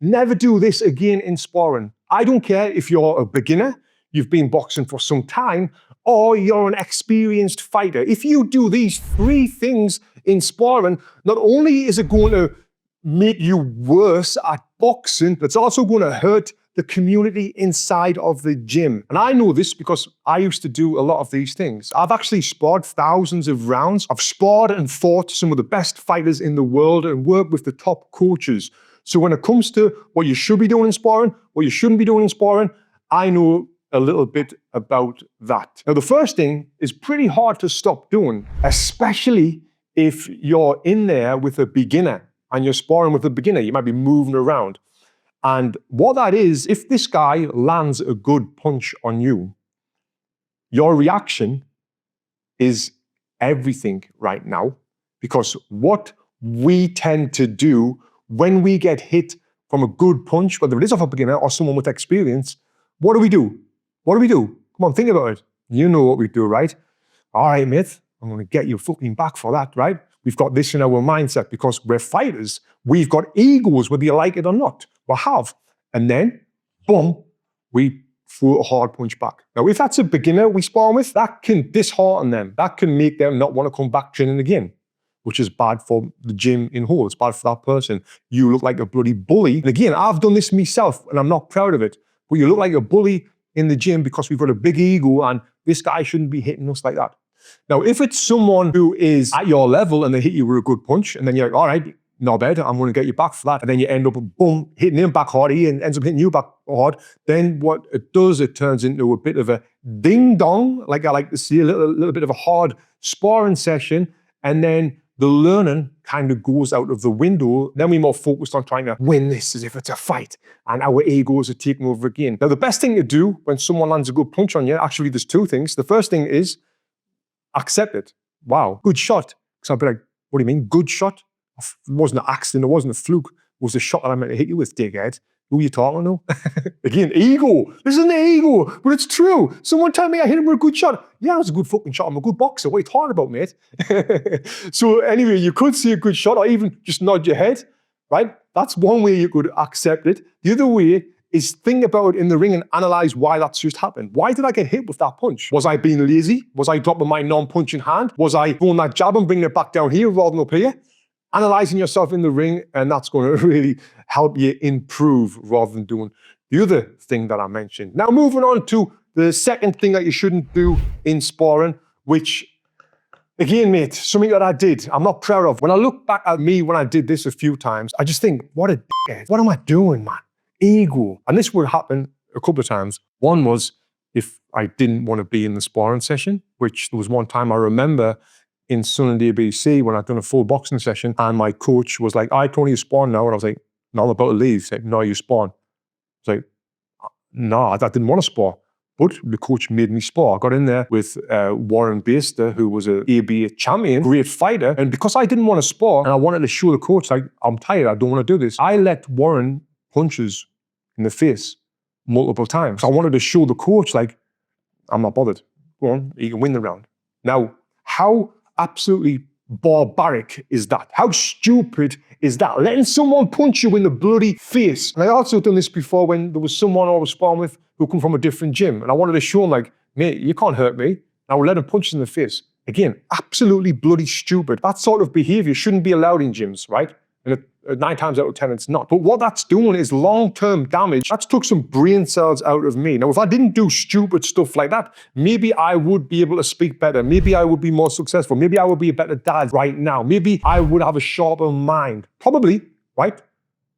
Never do this again in sparring. I don't care if you're a beginner, you've been boxing for some time, or you're an experienced fighter. If you do these 3 things in sparring, not only is it going to make you worse at boxing, but it's also going to hurt the community inside of the gym. And I know this because I used to do a lot of these things. I've actually sparred thousands of rounds. I've sparred and fought some of the best fighters in the world and worked with the top coaches. So when it comes to what you should be doing in sparring, what you shouldn't be doing in sparring, I know a little bit about that. Now, the first thing is pretty hard to stop doing, especially if you're in there with a beginner and you're sparring with a beginner. You might be moving around. And what that is, if this guy lands a good punch on you, your reaction is everything right now, because what we tend to do when we get hit from a good punch, whether it is off a beginner or someone with experience, what do we do? What do we do? Come on, think about it. You know what we do, right? All right, mate, I'm going to get you fucking back for that, right? We've got this in our mindset because we're fighters. We've got egos, whether you like it or not. We have. And then, boom, we throw a hard punch back. Now, if that's a beginner we spar with, that can dishearten them. That can make them not want to come back training again, which is bad for the gym in whole. It's bad for that person. You look like a bloody bully. And again, I've done this myself and I'm not proud of it, but you look like a bully in the gym because we've got a big ego and this guy shouldn't be hitting us like that. Now, if it's someone who is at your level and they hit you with a good punch, and then you're like, all right, not bad, I'm going to get you back for that. And then you end up, boom, hitting him back hard, he ends up hitting you back hard. Then what it does, it turns into a bit of a ding-dong, like I like to see, a little bit of a hard sparring session. And then the learning kind of goes out of the window. Then we're more focused on trying to win this as if it's a fight. And our egos are taking over again. Now, the best thing to do when someone lands a good punch on you, actually, there's 2 things. The first thing is accept it. Wow, good shot. So I'll be like, what do you mean, good shot? It wasn't an accident, it wasn't a fluke. It was the shot that I meant to hit you with, dickhead. Who are you talking to? Again, ego. This isn't ego, but it's true. Someone tell me I hit him with a good shot. Yeah, it was a good fucking shot. I'm a good boxer. What are you talking about, mate? So anyway, you could see a good shot or even just nod your head, right? That's one way you could accept it. The other way is think about it in the ring and analyze why that's just happened. Why did I get hit with that punch? Was I being lazy? Was I dropping my non-punching hand? Was I throwing that jab and bringing it back down here rather than up here? Analyzing yourself in the ring, and that's going to really help you improve rather than doing the other thing that I mentioned. Now, moving on to the second thing that you shouldn't do in sparring, which, again, mate, something that I did, I'm not proud of. When I look back at me when I did this a few times, I just think, what a dickhead. What am I doing, man? Ego. And this would happen a couple of times. One was if I didn't want to be in the sparring session, which there was one time I remember in Sunday BC when I'd done a full boxing session and my coach was like, all right, Tony, you spawn now. And I was like, no, I'm about to leave. He said, no, you spawn. I was like, no, I didn't want to spar. But the coach made me spar. I got in there with Warren Baster, who was an ABA champion, great fighter. And because I didn't want to spar and I wanted to show the coach, like, I'm tired, I don't want to do this, I let Warren punches in the face multiple times. So I wanted to show the coach, like, I'm not bothered. Go on, you can win the round. Now, how absolutely barbaric is that? How stupid is that? Letting someone punch you in the bloody face. And I also done this before when there was someone I was sparring with who come from a different gym. And I wanted to show him, like, mate, you can't hurt me. And I would let him punch in the face. Again, absolutely bloody stupid. That sort of behavior shouldn't be allowed in gyms, right? And 9 times out of 10, it's not. But what that's doing is long-term damage. That's took some brain cells out of me. Now, if I didn't do stupid stuff like that, maybe I would be able to speak better. Maybe I would be more successful. Maybe I would be a better dad right now. Maybe I would have a sharper mind. Probably, right?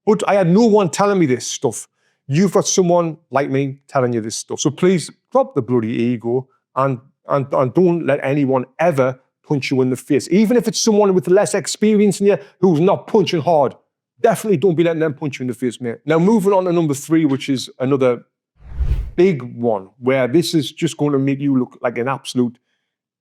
But I had no one telling me this stuff. You've got someone like me telling you this stuff. So please drop the bloody ego and don't let anyone ever punch you in the face. Even if it's someone with less experience than you who's not punching hard, definitely don't be letting them punch you in the face, mate. Now, moving on to number 3, which is another big one, where this is just going to make you look like an absolute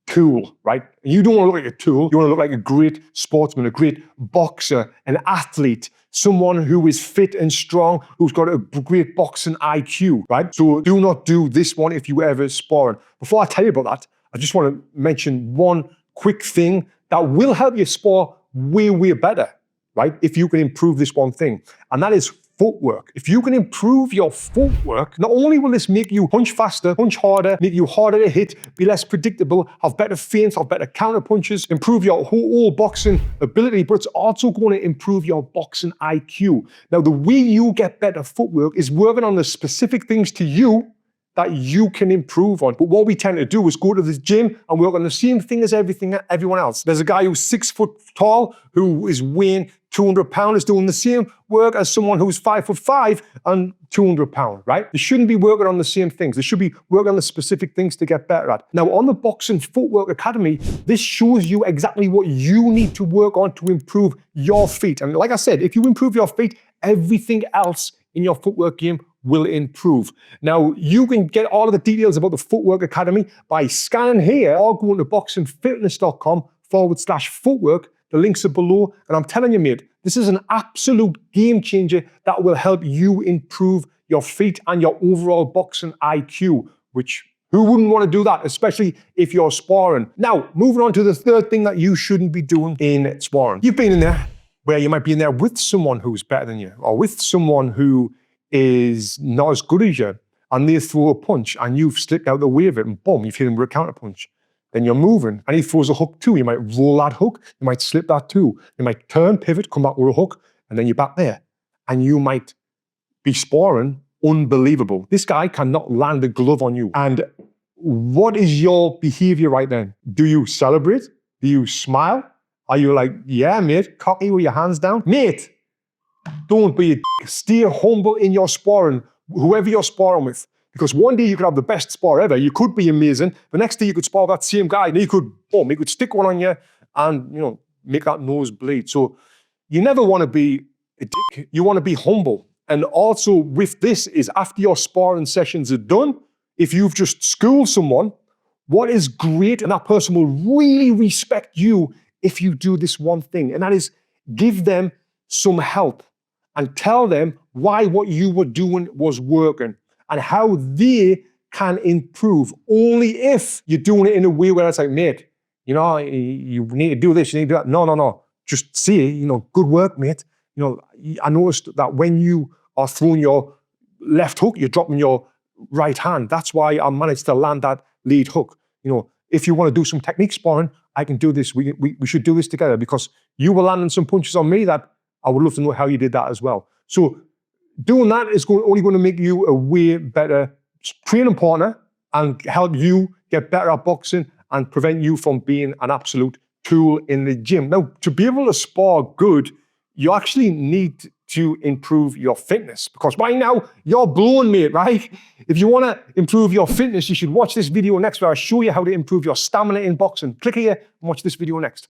tool, right? You don't want to look like a tool. You want to look like a great sportsman, a great boxer, an athlete, someone who is fit and strong, who's got a great boxing IQ, right? So do not do this one if you ever spar. Before I tell you about that, I just want to mention one quick thing that will help you spar way, way better, right? If you can improve this one thing. And that is footwork. If you can improve your footwork, not only will this make you punch faster, punch harder, make you harder to hit, be less predictable, have better feints, have better counter punches, improve your whole boxing ability, but it's also going to improve your boxing IQ. Now, the way you get better footwork is working on the specific things to you that you can improve on. But what we tend to do is go to the gym and work on the same thing as everyone else. There's a guy who's 6 foot tall who is weighing 200 pounds, is doing the same work as someone who's 5'5" and 200 pounds, right? They shouldn't be working on the same things. They should be working on the specific things to get better at. Now, on the Boxing Footwork Academy, this shows you exactly what you need to work on to improve your feet. And like I said, if you improve your feet, everything else in your footwork game will improve. Now, you can get all of the details about the Footwork Academy by scanning here or going to boxingfitness.com/footwork. The links are below. And I'm telling you, mate, this is an absolute game changer that will help you improve your feet and your overall boxing IQ, which who wouldn't want to do that, especially if you're sparring? Now, moving on to the third thing that you shouldn't be doing in sparring. You've been in there where you might be in there with someone who's better than you or with someone who is not as good as you, and they throw a punch and you've slipped out the way of it and boom, you've hit him with a counter punch. Then you're moving and he throws a hook too. You might roll that hook, you might slip that too. You might turn, pivot, come back with a hook, and then you're back there. And you might be sparring unbelievable. This guy cannot land a glove on you. And what is your behavior right then? Do you celebrate? Do you smile? Are you like, yeah, mate, cocky with your hands down? Mate, don't be a dick. Stay humble in your sparring, whoever you're sparring with. Because one day you could have the best spar ever. You could be amazing. The next day you could spar with that same guy and he could, boom, he could stick one on you and, you know, make that nose bleed. So you never want to be a dick. You want to be humble. And also with this is after your sparring sessions are done, if you've just schooled someone, what is great, and that person will really respect you if you do this one thing, and that is give them some help and tell them why what you were doing was working and how they can improve. Only if you're doing it in a way where it's like, mate, you know, you need to do this, you need to do that. No. Just say, you know, good work, mate. You know, I noticed that when you are throwing your left hook, you're dropping your right hand. That's why I managed to land that lead hook. You know, if you want to do some technique sparring, I can do this. We should do this together because you were landing some punches on me that I would love to know how you did that as well. So doing that is only going to make you a way better training partner and help you get better at boxing and prevent you from being an absolute tool in the gym. Now, to be able to spar good, you actually need to improve your fitness because right now you're blown, mate, right? If you want to improve your fitness, you should watch this video next where I show you how to improve your stamina in boxing. Click here and watch this video next.